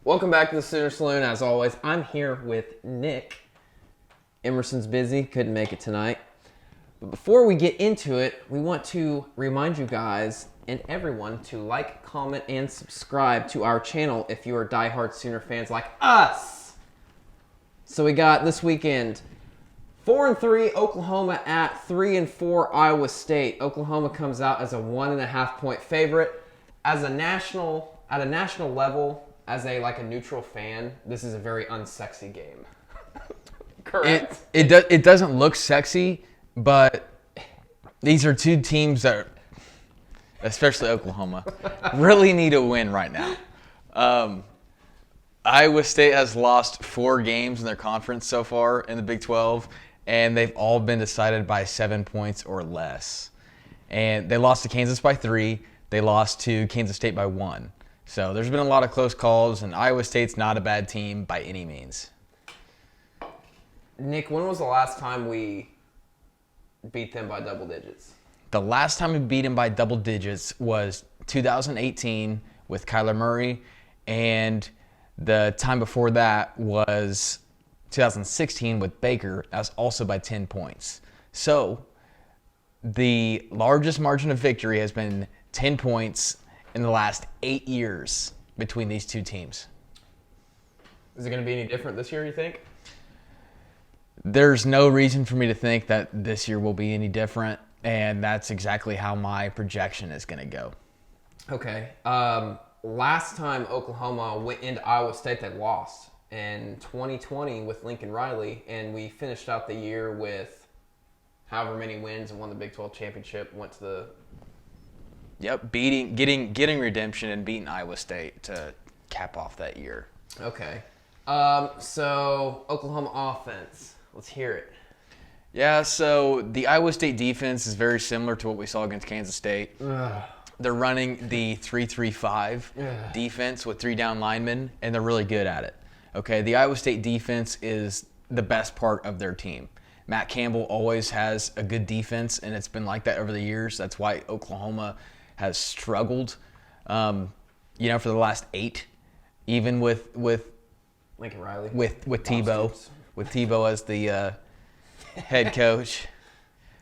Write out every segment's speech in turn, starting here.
Welcome back to the Sooner Saloon. As always, I'm here with Nick. Emerson's busy, couldn't make it tonight. But before we get into it, we want to remind you guys and everyone to like, comment, and subscribe to our channel if you are diehard Sooner fans like us. So we got this weekend 4-3 Oklahoma at 3-4 Iowa State. Oklahoma comes out as a 1.5 point favorite. At a national level, as a neutral fan, this is a very unsexy game. Correct. It doesn't look sexy, but these are two teams that, especially Oklahoma, really need a win right now. Iowa State has lost 4 games in their conference so far in the Big 12, and they've all been decided by 7 points or less. And they lost to Kansas by 3. They lost to Kansas State by 1. So there's been a lot of close calls, and Iowa State's not a bad team by any means. Nick, when was the last time we beat them by double digits? The last time we beat them by double digits was 2018 with Kyler Murray, and the time before that was 2016 with Baker. That was also by 10 points. So the largest margin of victory has been 10 points in the last 8 years between these two teams. Is it going to be any different this year, you think? There's no reason for me to think that this year will be any different, and that's exactly how my projection is going to go. Okay. Last time Oklahoma went into Iowa State, they lost in 2020 with Lincoln Riley, and we finished out the year with however many wins and won the Big 12 championship, went to the... Yep, getting redemption and beating Iowa State to cap off that year. Okay. So Oklahoma offense, let's hear it. Yeah, so the Iowa State defense is very similar to what we saw against Kansas State. Ugh. They're running the 3-3-5 defense with 3 down linemen, and they're really good at it. Okay, the Iowa State defense is the best part of their team. Matt Campbell always has a good defense, and it's been like that over the years. That's why Oklahoma has struggled, for the last 8, even with Lincoln Riley, with Tebow as the head coach.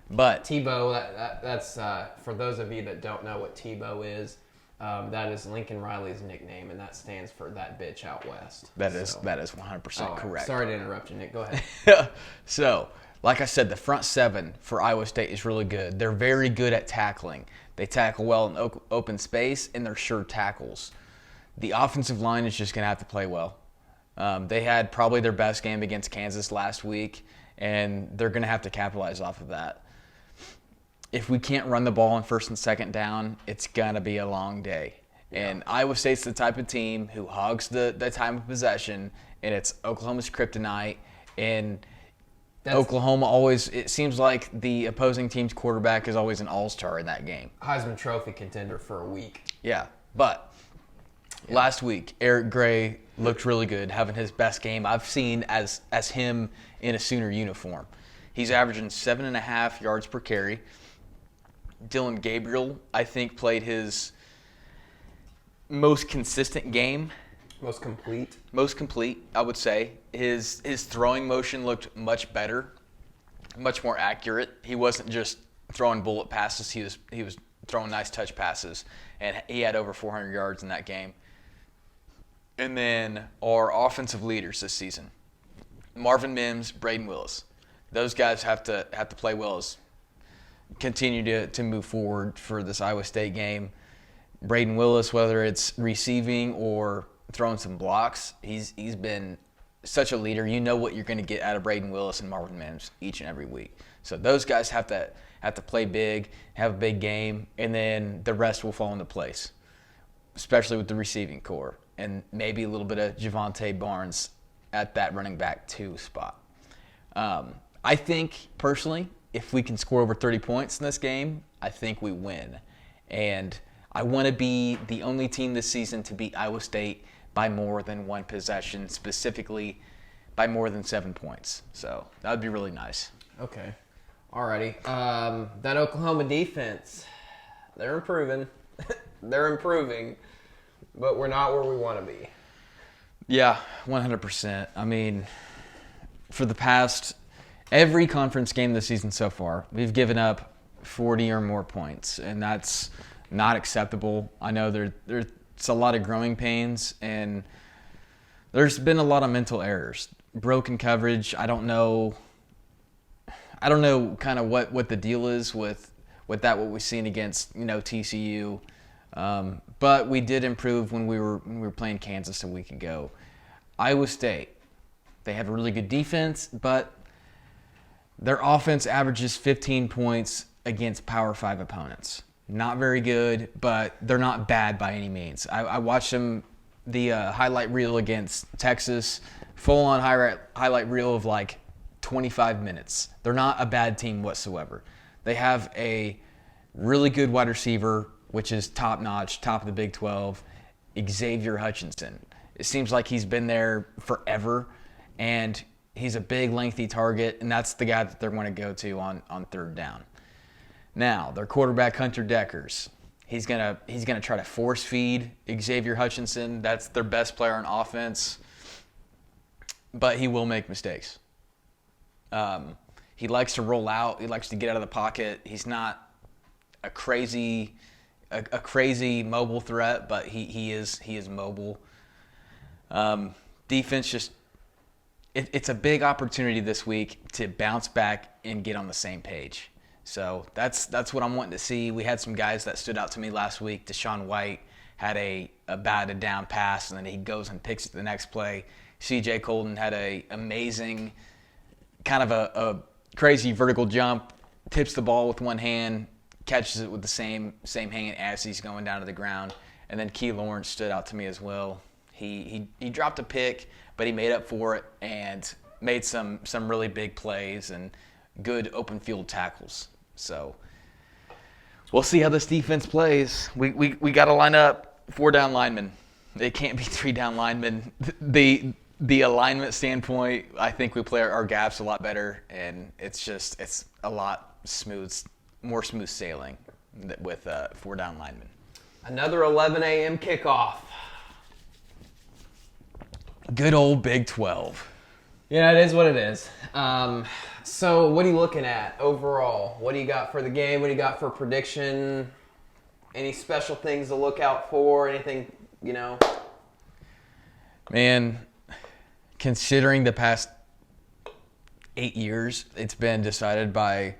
But Tebow, that's for those of you that don't know what Tebow is, that is Lincoln Riley's nickname, and that stands for that bitch out west. That is 100% correct. Sorry to interrupt you, Nick. Go ahead. So, like I said, the front 7 for Iowa State is really good. They're very good at tackling. They tackle well in open space, and they're sure tackles. The offensive line is just going to have to play well. They had probably their best game against Kansas last week, and they're going to have to capitalize off of that. If we can't run the ball on first and second down, it's going to be a long day. Yeah. And Iowa State's the type of team who hogs the time of possession, and it's Oklahoma's kryptonite. And Oklahoma always, it seems like the opposing team's quarterback is always an all-star in that game. Heisman Trophy contender for a week. Yeah, but last week, Eric Gray looked really good, having his best game I've seen as him in a Sooner uniform. He's averaging 7.5 yards per carry. Dylan Gabriel, I think, played his most consistent game. Most complete, I would say. His throwing motion looked much better, much more accurate. He wasn't just throwing bullet passes. He was throwing nice touch passes, and he had over 400 yards in that game. And then our offensive leaders this season, Marvin Mims, Braden Willis. Those guys have to play well as continue to move forward for this Iowa State game. Braden Willis, whether it's receiving or throwing some blocks, he's been such a leader. You know what you're going to get out of Braden Willis and Marvin Mims each and every week. So those guys have to play big, have a big game, and then the rest will fall into place, especially with the receiving core and maybe a little bit of Javonte Barnes at that running back 2 spot. I think, personally, if we can score over 30 points in this game, I think we win. And I want to be the only team this season to beat Iowa State by more than 1 possession, specifically by more than 7 points. So that would be really nice. Okay. Alrighty. That Oklahoma defense, they're improving. They're improving, but we're not where we want to be. Yeah, 100%. I mean, for the past every conference game this season so far, we've given up 40 or more points, and that's not acceptable. I know there's a lot of growing pains, and there's been a lot of mental errors, broken coverage. I don't know kind of what the deal is with that, what we've seen against TCU. But we did improve when we were playing Kansas a week ago. Iowa State, they have a really good defense, but their offense averages 15 points against Power 5 opponents. Not very good, but they're not bad by any means. I watched them, the highlight reel against Texas, full-on highlight reel of like 25 minutes. They're not a bad team whatsoever. They have a really good wide receiver, which is top-notch, top of the Big 12, Xavier Hutchinson. It seems like he's been there forever, and he's a big, lengthy target, and that's the guy that they're going to go to on third down. Now, their quarterback, Hunter Deckers, he's gonna try to force feed Xavier Hutchinson. That's their best player on offense, but he will make mistakes. He likes to roll out. He likes to get out of the pocket. He's not a crazy mobile threat, but he is mobile. Defense just it's a big opportunity this week to bounce back and get on the same page. So that's what I'm wanting to see. We had some guys that stood out to me last week. Deshaun White had a batted down pass, and then he goes and picks it the next play. C.J. Colton had a amazing kind of a crazy vertical jump, tips the ball with one hand, catches it with the same hand as he's going down to the ground. And then Key Lawrence stood out to me as well. He dropped a pick, but he made up for it and made some really big plays and good open field tackles. So we'll see how this defense plays. We got to line up 4 down linemen. It can't be 3 down linemen. The alignment standpoint, I think we play our gaps a lot better, and it's a lot more smooth sailing with 4 down linemen. Another 11 a.m. kickoff. Good old Big 12. Yeah, it is what it is. So what are you looking at overall? What do you got for the game? What do you got for prediction? Any special things to look out for? Anything, Man, considering the past 8 years, it's been decided by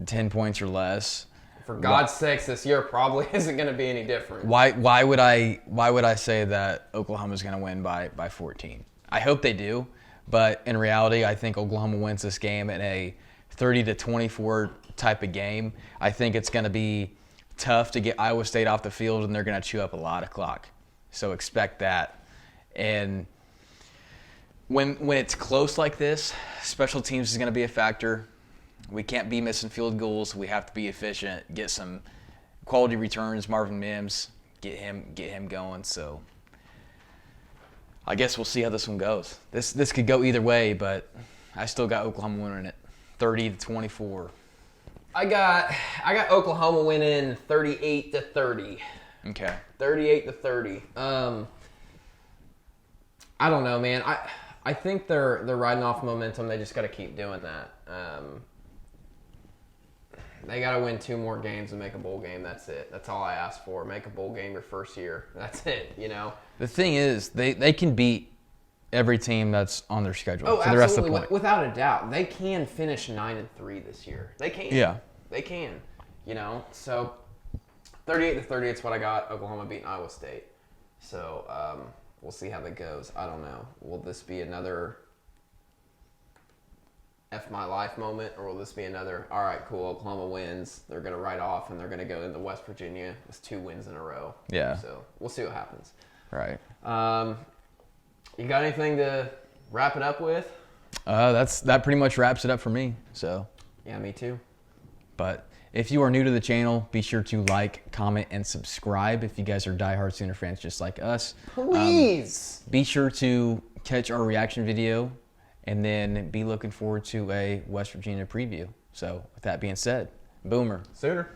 10 points or less. For God's sakes, this year probably isn't going to be any different. Why would I say that Oklahoma's going to win by 14? I hope they do, but in reality, I think Oklahoma wins this game in a 30-24 type of game. I think it's going to be tough to get Iowa State off the field, and they're going to chew up a lot of clock. So expect that. And when it's close like this, special teams is going to be a factor. We can't be missing field goals. We have to be efficient, get some quality returns. Marvin Mims, get him going. So I guess we'll see how this one goes. This could go either way, but I still got Oklahoma winning it, 30-24. I got Oklahoma winning 38-30. Okay. 38-30. I don't know, man. I think they're riding off momentum. They just got to keep doing that. They got to win 2 more games and make a bowl game. That's it. That's all I ask for. Make a bowl game your first year. That's it, The thing is, they can beat every team that's on their schedule for the rest of the point. Without a doubt. They can finish 9-3 this year. They can. Yeah. They can. So 38-30, it's what I got. Oklahoma beating Iowa State. So we'll see how that goes. I don't know. Will this be another F my life moment, or will this be another, all right, cool, Oklahoma wins, they're going to ride off, and they're going to go into West Virginia with 2 wins in a row. Yeah. So we'll see what happens. Right. You got anything to wrap it up with? That pretty much wraps it up for me. So. Yeah, me too. But if you are new to the channel, be sure to like, comment, and subscribe if you guys are diehard Sooner fans just like us. Please. Be sure to catch our reaction video, and then be looking forward to a West Virginia preview. So with that being said, Boomer. Sooner.